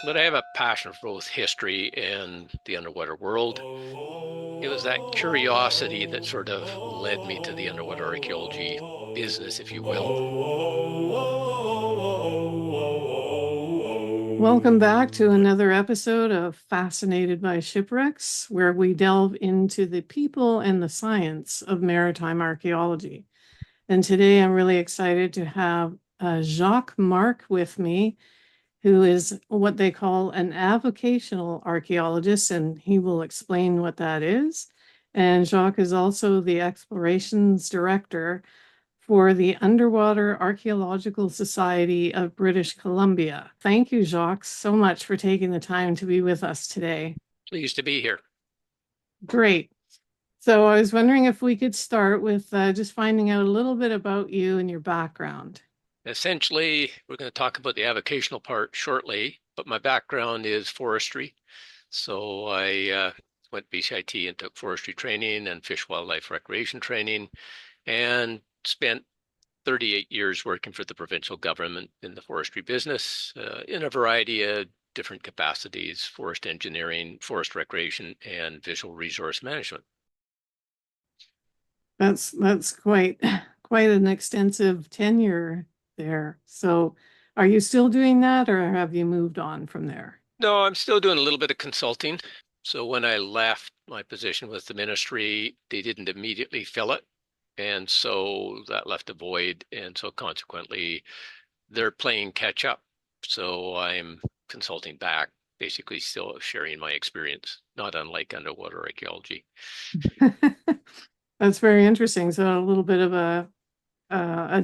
But I have a passion for both history and the underwater world. It was that curiosity that sort of led me to the underwater archaeology business, if you will. Welcome back to another episode of Fascinated by Shipwrecks, where we delve into the people and the science of maritime archaeology. And today I'm really excited to have Jacques Marc with me, who is what they call an avocational archaeologist, and he will explain what that is. And Jacques is also the explorations director for the Underwater Archaeological Society of British Columbia. Thank you, Jacques, so much for taking the time to be with us today. Pleased to be here. Great. So I was wondering if we could start with just finding out a little bit about you and your background. Essentially, we're going to talk about the avocational part shortly, but my background is forestry. So I went BCIT and took forestry training and fish wildlife recreation training and spent 38 years working for the provincial government in the forestry business in a variety of different capacities: forest engineering, forest recreation, and visual resource management. That's quite an extensive tenure there. So are you still doing that or have you moved on from there? No, I'm still doing a little bit of consulting. So when I left my position with the ministry, they didn't immediately fill it. And so that left a void. And so consequently, they're playing catch up. So I'm consulting back, basically still sharing my experience, not unlike underwater archaeology. That's very interesting. So a little bit of a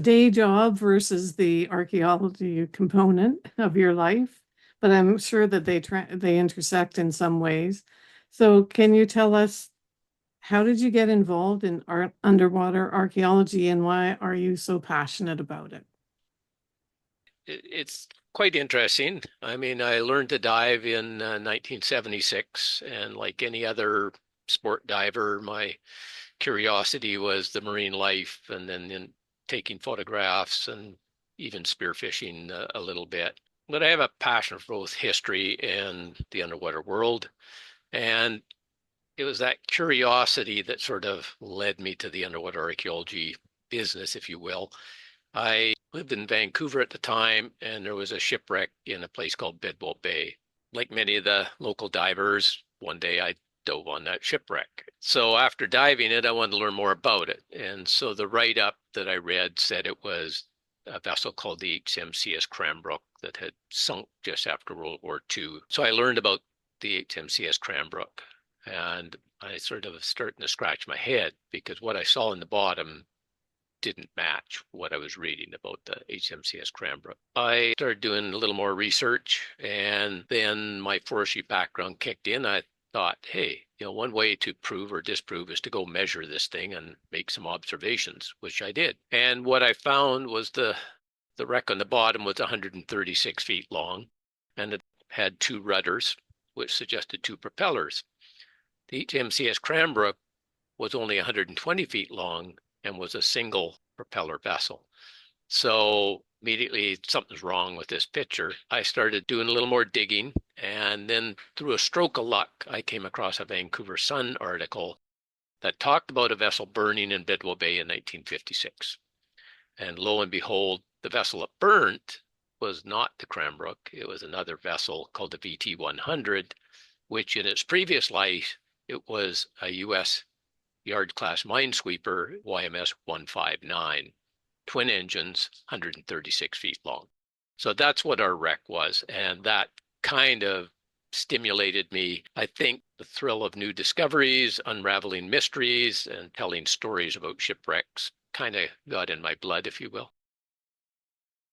day job versus the archaeology component of your life, but I'm sure that they intersect in some ways. So can you tell us, how did you get involved in underwater archaeology and why are you so passionate about it? It's quite interesting. I mean, I learned to dive in 1976, and like any other sport diver, my curiosity was the marine life, and then in taking photographs and even spearfishing a little bit. But I have a passion for both history and the underwater world. And it was that curiosity that sort of led me to the underwater archaeology business, if you will. I lived in Vancouver at the time, and there was a shipwreck in a place called Bedwell Bay. Like many of the local divers, one day I dove on that shipwreck. So after diving it, I wanted to learn more about it. And so the write-up that I read said it was a vessel called the HMCS Cranbrook that had sunk just after World War II. So I learned about the HMCS Cranbrook, and I sort of starting to scratch my head because what I saw in the bottom didn't match what I was reading about the HMCS Cranbrook. I started doing a little more research, and then my forestry background kicked in. I thought, hey, one way to prove or disprove is to go measure this thing and make some observations, which I did. And what I found was the wreck on the bottom was 136 feet long, and it had two rudders, which suggested two propellers. The HMCS Cranbrook was only 120 feet long and was a single propeller vessel. So immediately something's wrong with this picture. I started doing a little more digging, and then through a stroke of luck, I came across a Vancouver Sun article that talked about a vessel burning in Bidwell Bay in 1956. And lo and behold, the vessel that burnt was not the Cranbrook. It was another vessel called the VT-100, which in its previous life, it was a U.S. Yard class minesweeper, YMS 159, twin engines, 136 feet long. So that's what our wreck was. And that kind of stimulated me. I think the thrill of new discoveries, unraveling mysteries, and telling stories about shipwrecks kind of got in my blood, if you will.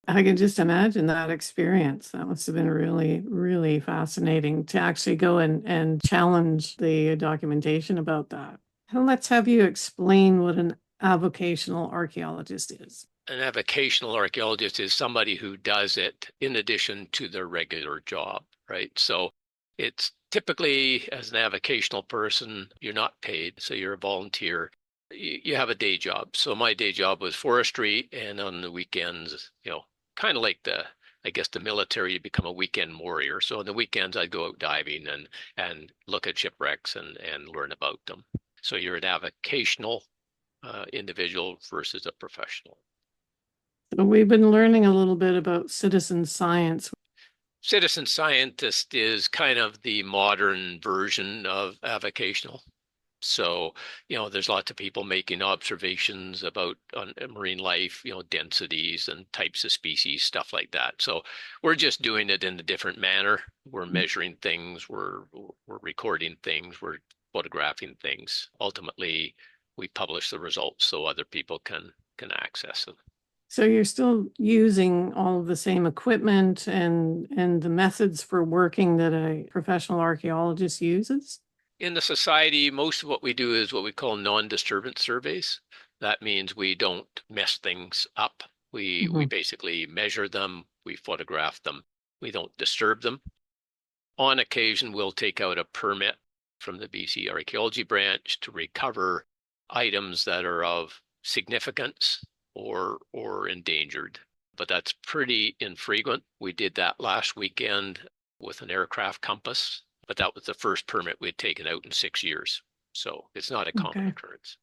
I can just imagine that experience. That must have been really, really fascinating to actually go and challenge the documentation about that. And let's have you explain what an avocational archaeologist is. An avocational archaeologist is somebody who does it in addition to their regular job, right? So it's typically, as an avocational person, you're not paid, so you're a volunteer. You have a day job. So my day job was forestry, and on the weekends, kind of like the I guess the military, you become a weekend warrior. So on the weekends, I'd go out diving and look at shipwrecks and learn about them. So you're an avocational individual versus a professional. So we've been learning a little bit about citizen science. Citizen scientist is kind of the modern version of avocational. So, there's lots of people making observations about on marine life, densities and types of species, stuff like that. So we're just doing it in a different manner. We're measuring things, we're recording things, we're photographing things. Ultimately, we publish the results so other people can access them. So you're still using all of the same equipment and the methods for working that a professional archaeologist uses? In the society, most of what we do is what we call non-disturbance surveys. That means we don't mess things up. We basically measure them, we photograph them, we don't disturb them. On occasion, we'll take out a permit from the BC Archaeology branch to recover items that are of significance or endangered. But that's pretty infrequent. We did that last weekend with an aircraft compass, but that was the first permit we'd taken out in 6 years. So it's not a common occurrence.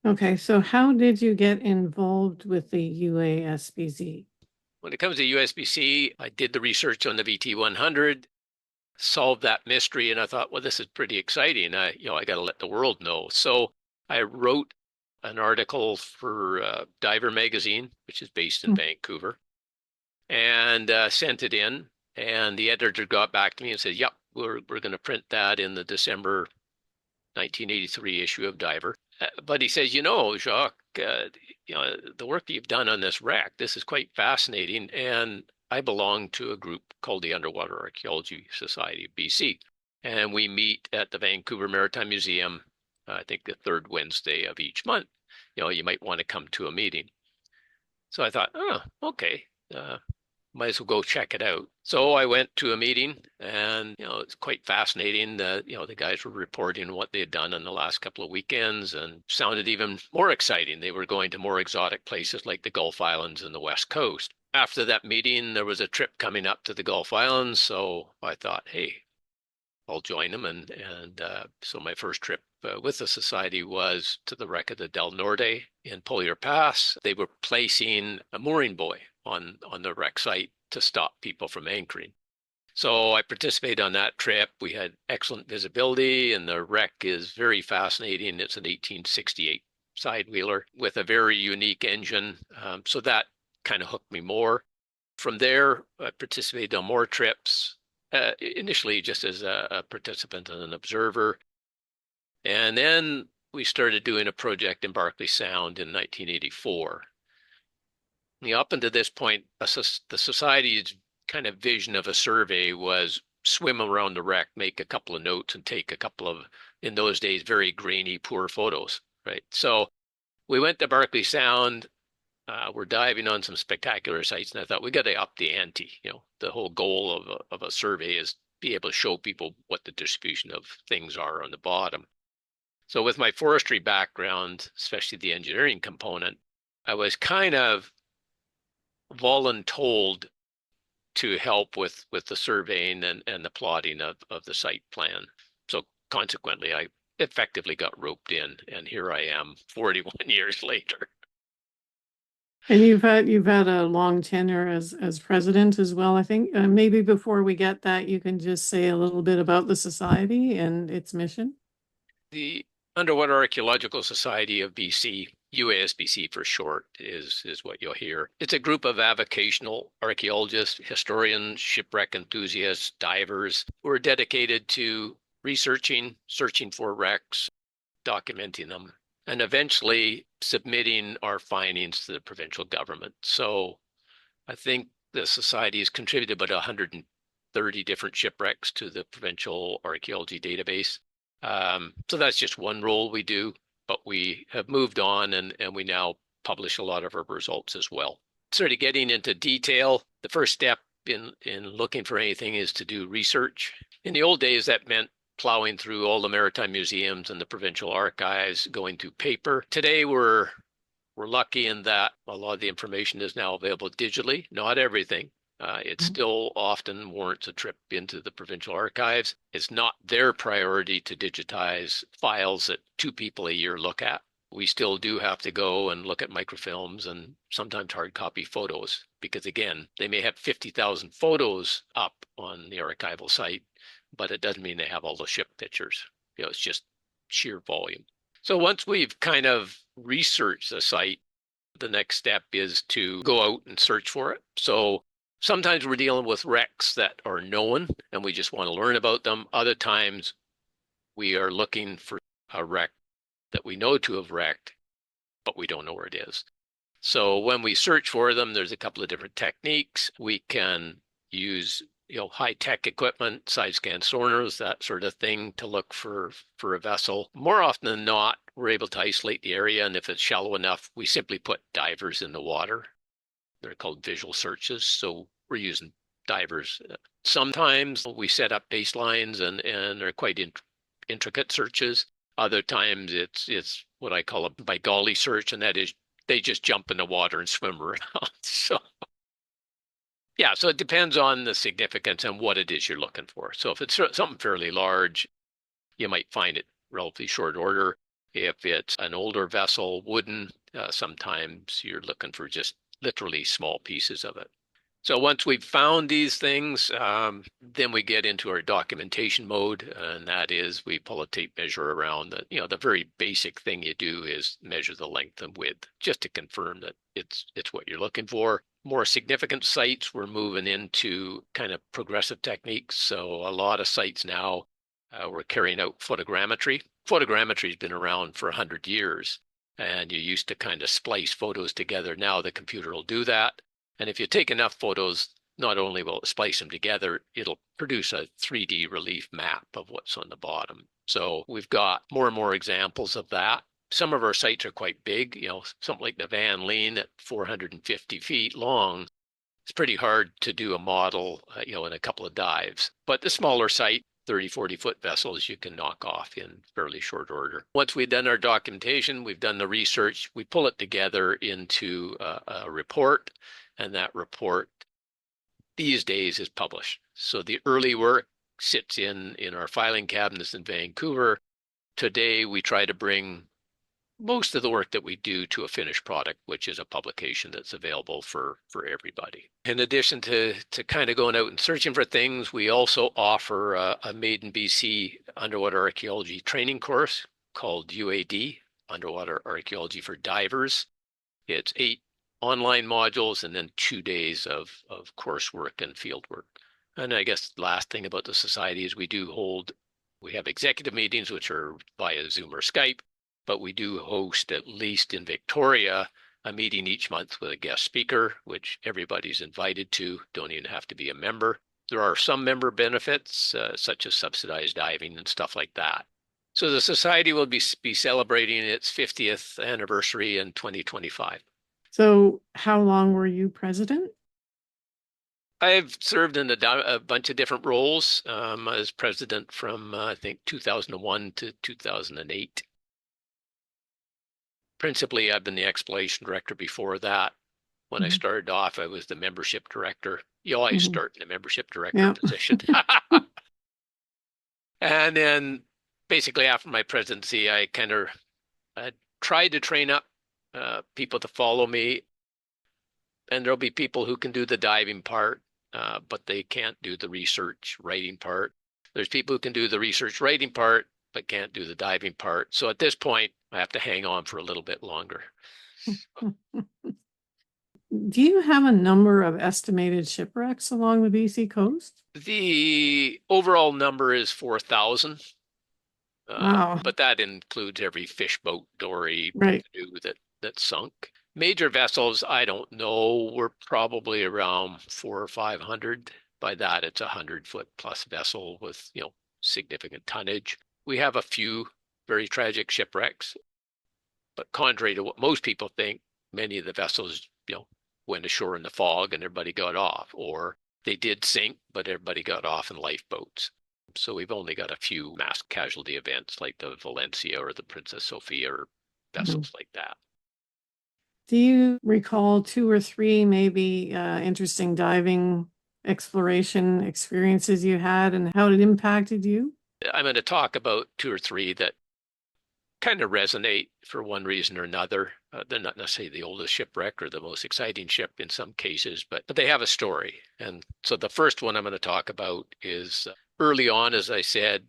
Okay, so how did you get involved with the UASBC? When it comes to USBC, I did the research on the VT100, solved that mystery, and I thought, well, this is pretty exciting. I got to let the world know. So I wrote an article for Diver Magazine, which is based in Vancouver, and sent it in. And the editor got back to me and said, yep, we're going to print that in the December 1983 issue of Diver. But he says, Jacques, the work that you've done on this wreck, this is quite fascinating. And I belong to a group called the Underwater Archaeology Society of BC. And we meet at the Vancouver Maritime Museum, I think the third Wednesday of each month. You might want to come to a meeting. So I thought, oh, okay. Might as well go check it out. So I went to a meeting and, it's quite fascinating. The guys were reporting what they had done in the last couple of weekends and sounded even more exciting. They were going to more exotic places like the Gulf Islands and the West Coast. After that meeting, there was a trip coming up to the Gulf Islands. So I thought, hey, I'll join them. And so my first trip with the society was to the wreck of the Del Norte in Polier Pass. They were placing a mooring buoy on the wreck site to stop people from anchoring. So I participated on that trip. We had excellent visibility, and the wreck is very fascinating. It's an 1868 side wheeler with a very unique engine. So that kind of hooked me more. From there, I participated on more trips, initially just as a participant and an observer. And then we started doing a project in Barkley Sound in 1984. Up until this point, the society's kind of vision of a survey was swim around the wreck, make a couple of notes, and take a couple of, in those days, very grainy, poor photos, right? So we went to Barkley Sound. We're diving on some spectacular sites, and I thought we got to up the ante. The whole goal of a survey is be able to show people what the distribution of things are on the bottom. So with my forestry background, especially the engineering component, I was kind of voluntold to help with the surveying and the plotting of the site plan. So consequently, I effectively got roped in, and here I am 41 years later. And you've had a long tenure as president as well, I think. Maybe before we get that, you can just say a little bit about the society and its mission. The Underwater Archaeological Society of BC, UASBC for short, is what you'll hear. It's a group of avocational archaeologists, historians, shipwreck enthusiasts, divers who are dedicated to researching, searching for wrecks, documenting them, and eventually submitting our findings to the provincial government. So I think the society has contributed about 130 different shipwrecks to the provincial archaeology database. So that's just one role we do, but we have moved on and we now publish a lot of our results as well. Sort of getting into detail, the first step in looking for anything is to do research. In the old days, that meant plowing through all the maritime museums and the provincial archives, going through paper. Today, we're lucky in that a lot of the information is now available digitally, not everything. It still often warrants a trip into the provincial archives. It's not their priority to digitize files that 2 people a year look at. We still do have to go and look at microfilms and sometimes hard copy photos, because again, they may have 50,000 photos up on the archival site, but it doesn't mean they have all the ship pictures. It's just sheer volume. So once we've kind of researched the site, the next step is to go out and search for it. So sometimes we're dealing with wrecks that are known and we just want to learn about them. Other times we are looking for a wreck that we know to have wrecked, but we don't know where it is. So when we search for them, there's a couple of different techniques. We can use high-tech equipment, side scan sonars, that sort of thing, to look for a vessel. More often than not, we're able to isolate the area, and if it's shallow enough, we simply put divers in the water. They're called visual searches, so we're using divers. Sometimes we set up baselines and they're quite intricate searches. Other times it's what I call a by golly search, and that is they just jump in the water and swim around. So yeah, so it depends on the significance and what it is you're looking for. So if it's something fairly large, you might find it relatively short order. If it's an older vessel, wooden, sometimes you're looking for just literally small pieces of it. So once we've found these things, then we get into our documentation mode, and that is we pull a tape measure around. The very basic thing you do is measure the length and width, just to confirm that it's what you're looking for. More significant sites, we're moving into kind of progressive techniques. So a lot of sites now, we're carrying out photogrammetry. Photogrammetry has been around for 100 years, and you used to kind of splice photos together. Now the computer will do that. And if you take enough photos, not only will it splice them together, it'll produce a 3D relief map of what's on the bottom. So we've got more and more examples of that. Some of our sites are quite big, something like the Van Lean at 450 feet long. It's pretty hard to do a model, in a couple of dives. But the smaller site, 30, 40-foot vessels, you can knock off in fairly short order. Once we've done our documentation, we've done the research, we pull it together into a report, and that report these days is published. So the early work sits in our filing cabinets in Vancouver. Today, we try to bring most of the work that we do to a finished product, which is a publication that's available for everybody. In addition to kind of going out and searching for things, we also offer a Made in BC underwater archaeology training course called UAD, Underwater Archaeology for Divers. It's 8 online modules and then 2 days of coursework and field work. And I guess the last thing about the society is we have executive meetings, which are via Zoom or Skype, but we do host, at least in Victoria, a meeting each month with a guest speaker, which everybody's invited to, don't even have to be a member. There are some member benefits, such as subsidized diving and stuff like that. So the society will be celebrating its 50th anniversary in 2025. So how long were you president? I've served in a bunch of different roles. As president from, I think, 2001 to 2008. Principally, I've been the exploration director before that. When I started off, I was the membership director. You always start in the membership director position. And then basically after my presidency, I tried to train up people to follow me. And there'll be people who can do the diving part, but they can't do the research writing part. There's people who can do the research writing part, but can't do the diving part. So at this point, I have to hang on for a little bit longer. Do you have a number of estimated shipwrecks along the BC coast? The overall number is 4,000. Wow. But that includes every fish boat, dory, Right. canoe that sunk. Major vessels, I don't know. We're probably around 400 or 500. By that, it's a 100-foot plus vessel with, significant tonnage. We have a few very tragic shipwrecks, but contrary to what most people think, many of the vessels, went ashore in the fog and everybody got off, or they did sink, but everybody got off in lifeboats. So we've only got a few mass casualty events like the Valencia or the Princess Sophia or vessels like that. Do you recall two or three maybe interesting diving exploration experiences you had and how it impacted you? I'm going to talk about two or three that kind of resonate for one reason or another. They're not necessarily the oldest shipwreck or the most exciting ship in some cases, but they have a story. And so the first one I'm going to talk about is early on, as I said,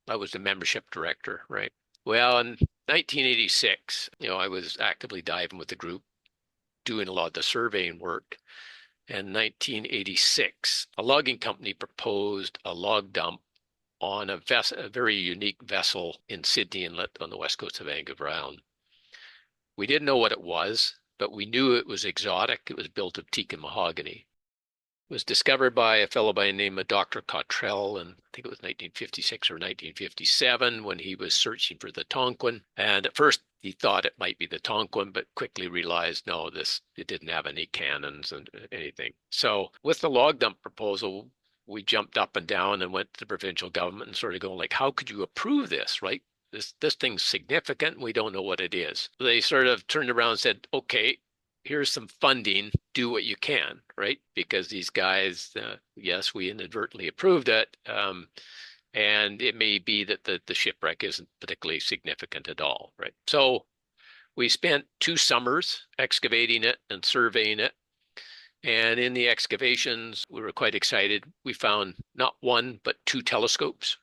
I was the membership director, right? Well, in 1986, I was actively diving with the group, doing a lot of the surveying work. In 1986, a logging company proposed a log dump on a very unique vessel in Sydney Inlet on the west coast of Vancouver Island. We didn't know what it was, but we knew it was exotic. It was built of teak and mahogany. It was discovered by a fellow by the name of Dr. Cottrell in, I think it was 1956 or 1957, when he was searching for the Tonquin. And at first he thought it might be the Tonquin, but quickly realized, no, it didn't have any cannons and anything. So with the log dump proposal, we jumped up and down and went to the provincial government and sort of going like, how could you approve this, right? This thing's significant. We don't know what it is. They sort of turned around and said, okay, here's some funding, do what you can, right? Because these guys, yes, we inadvertently approved it. And it may be that the shipwreck isn't particularly significant at all, right? So we spent 2 summers excavating it and surveying it. And in the excavations, we were quite excited. We found not one, but 2 telescopes.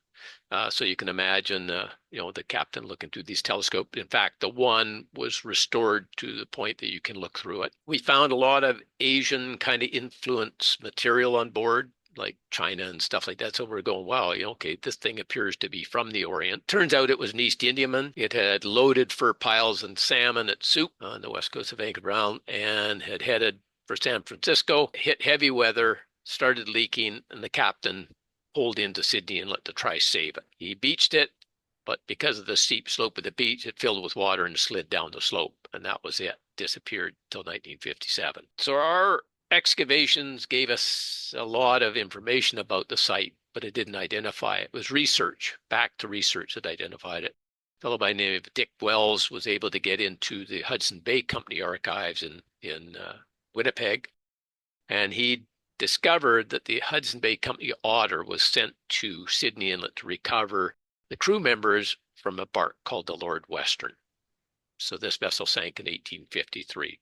So you can imagine, the captain looking through these telescopes. In fact, the one was restored to the point that you can look through it. We found a lot of Asian kind of influence material on board, like China and stuff like that. So we're going, wow, okay, this thing appears to be from the Orient. Turns out it was an East Indiaman. It had loaded fur piles and salmon at Soup on the west coast of Vancouver Island and had headed for San Francisco, hit heavy weather, started leaking, and the captain pulled into Sydney Inlet to try save it. He beached it, but because of the steep slope of the beach, it filled with water and slid down the slope, and that was it. Disappeared till 1957. So our excavations gave us a lot of information about the site, but it didn't identify it. It was research, back to research that identified it. A fellow by the name of Dick Wells was able to get into the Hudson Bay Company archives in Winnipeg, and he discovered that the Hudson Bay Company Otter was sent to Sydney Inlet to recover the crew members from a bark called the Lord Western. So this vessel sank in 1853.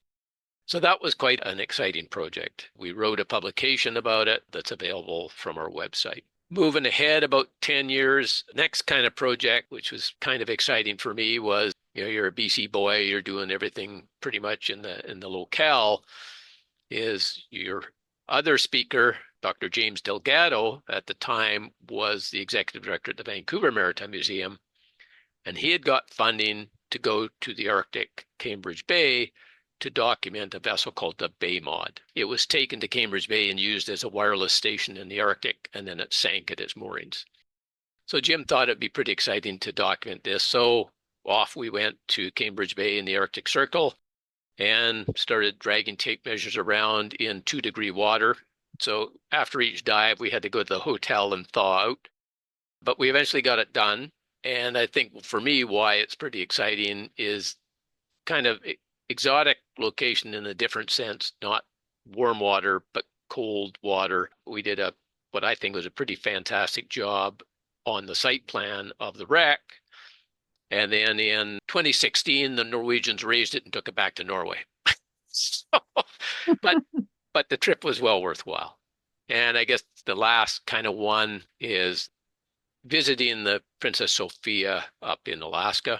So that was quite an exciting project. We wrote a publication about it that's available from our website. Moving ahead about 10 years, next kind of project, which was kind of exciting for me, was you're a BC boy, you're doing everything pretty much in the locale, is your other speaker, Dr. James Delgado, at the time was the executive director at the Vancouver Maritime Museum, and he had got funding to go to the Arctic, Cambridge Bay, to document a vessel called the Bay Mod. It was taken to Cambridge Bay and used as a wireless station in the Arctic, and then it sank at its moorings. So Jim thought it'd be pretty exciting to document this. So off we went to Cambridge Bay in the Arctic Circle and started dragging tape measures around in 2-degree water. So after each dive, we had to go to the hotel and thaw out. But we eventually got it done. And I think for me, why it's pretty exciting is kind of exotic location in a different sense, not warm water, but cold water. We did what I think was a pretty fantastic job on the site plan of the wreck. And then in 2016, the Norwegians raised it and took it back to Norway. So, but the trip was well worthwhile. And I guess the last kind of one is visiting the Princess Sophia up in Alaska.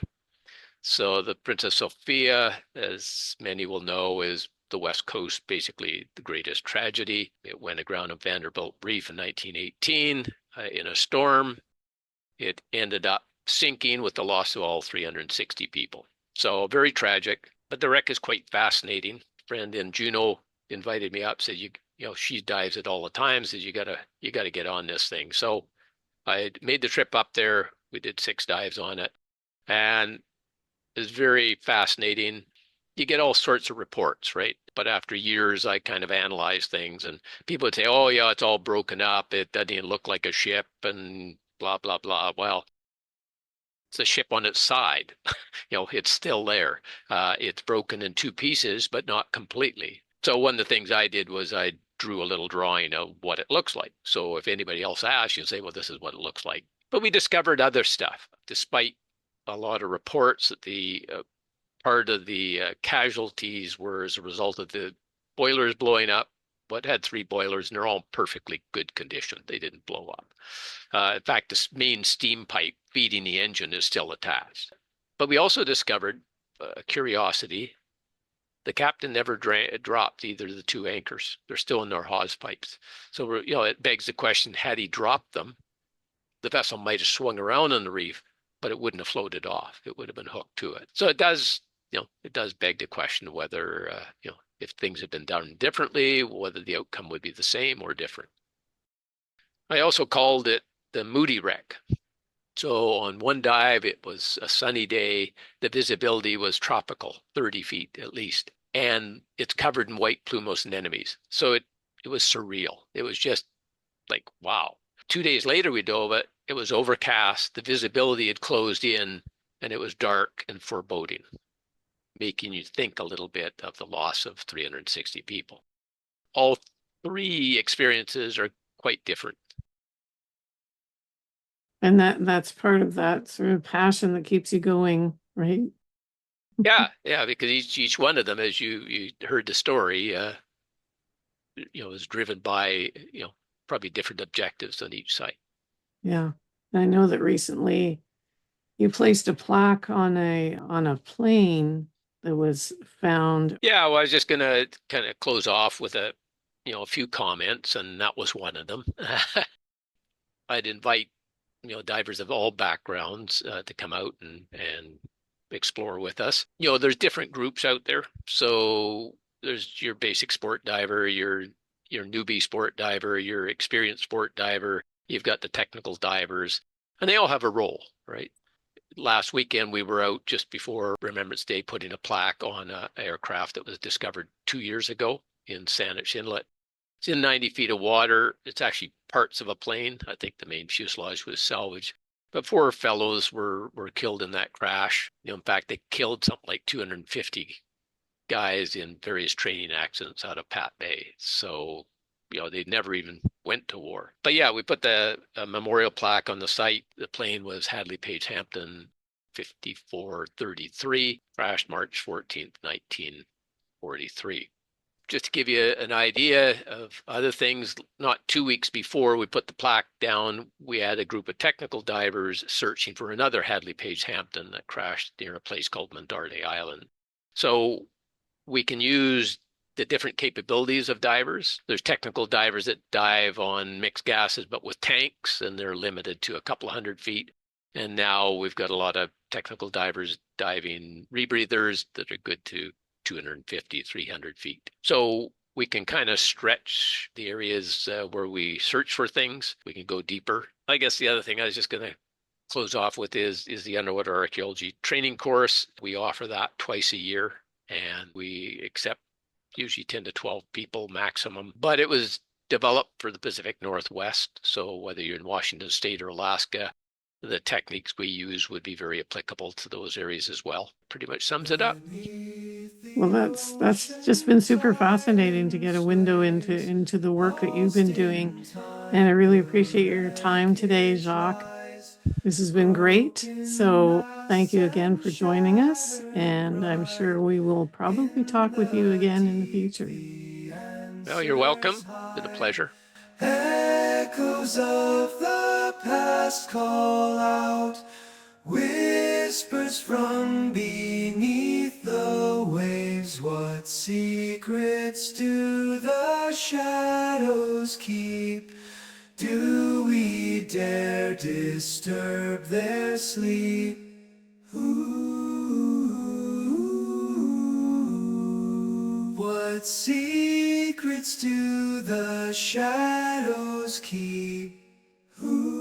So the Princess Sophia, as many will know, is the West Coast, basically the greatest tragedy. It went aground on Vanderbilt Reef in 1918 in a storm. It ended up sinking with the loss of all 360 people. So very tragic, but the wreck is quite fascinating. A friend in Juneau invited me up, said, she dives it all the time, says you gotta get on this thing. So I made the trip up there. We did 6 dives on it, and it's very fascinating. You get all sorts of reports, right? But after years, I kind of analyze things, and people would say, oh yeah, it's all broken up. It doesn't even look like a ship and blah, blah, blah. Well, It's a ship on its side. It's still there. It's broken in two pieces, but not completely. So one of the things I did was I drew a little drawing of what it looks like. So if anybody else asks, you say, well, this is what it looks like. But we discovered other stuff. Despite a lot of reports that the part of the casualties were as a result of the boilers blowing up. But had 3 boilers, and they're all perfectly good condition. They didn't blow up. In fact, the main steam pipe feeding the engine is still attached. But we also discovered a curiosity. The captain never dropped either of the 2 anchors. They're still in their hawse pipes. So it begs the question: had he dropped them, the vessel might have swung around on the reef, but it wouldn't have floated off. It would have been hooked to it. So it does beg the question whether if things had been done differently, whether the outcome would be the same or different. I also called it the Moody wreck. So on one dive, it was a sunny day. The visibility was tropical, 30 feet at least. And it's covered in white plumose anemones. So it was surreal. It was just like, wow. 2 days later, we dove it. It was overcast. The visibility had closed in, and it was dark and foreboding, making you think a little bit of the loss of 360 people. All 3 experiences are quite different. And that's part of that sort of passion that keeps you going, right? Yeah, because each one of them, as you heard the story, is driven by probably different objectives on each site. Yeah, I know that recently you placed a plaque on a plane that was found. Yeah, well, I was just gonna kind of close off with a few comments, and that was one of them. I'd invite divers of all backgrounds to come out and explore with us. There's different groups out there. So there's your basic sport diver, your newbie sport diver, your experienced sport diver. You've got the technical divers, and they all have a role, right? Last weekend, we were out just before Remembrance Day putting a plaque on an aircraft that was discovered 2 years ago in Saanich Inlet. It's in 90 feet of water. It's actually parts of a plane. I think the main fuselage was salvaged. But 4 fellows were killed in that crash. In fact, they killed something like 250 guys in various training accidents out of Pat Bay. So, they never even went to war. But yeah, we put the memorial plaque on the site. The plane was Hadley Page Hampton 5433, crashed March 14th, 1943. Just to give you an idea of other things, not 2 weeks before we put the plaque down, we had a group of technical divers searching for another Hadley Page Hampton that crashed near a place called Mandarde Island. So we can use the different capabilities of divers. There's technical divers that dive on mixed gases, but with tanks, and they're limited to a couple of 100 feet. And now we've got a lot of technical divers diving rebreathers that are good to 250, 300 feet. So we can kind of stretch the areas where we search for things. We can go deeper. I guess the other thing I was just going to close off with is the underwater archaeology training course. We offer that twice a year, and we accept usually 10 to 12 people maximum. But it was developed for the Pacific Northwest. So whether you're in Washington State or Alaska, the techniques we use would be very applicable to those areas as well. Pretty much sums it up. Well, that's just been super fascinating to get a window into the work that you've been doing. And I really appreciate your time today, Jacques. This has been great. So thank you again for joining us. And I'm sure we will probably talk with you again in the future. Well, you're welcome. It's been a pleasure. Echoes of the past call out, whispers from beneath the waves. What secrets do the shadows keep? Do we dare disturb their sleep? Ooh, what secrets do the shadows keep? Ooh.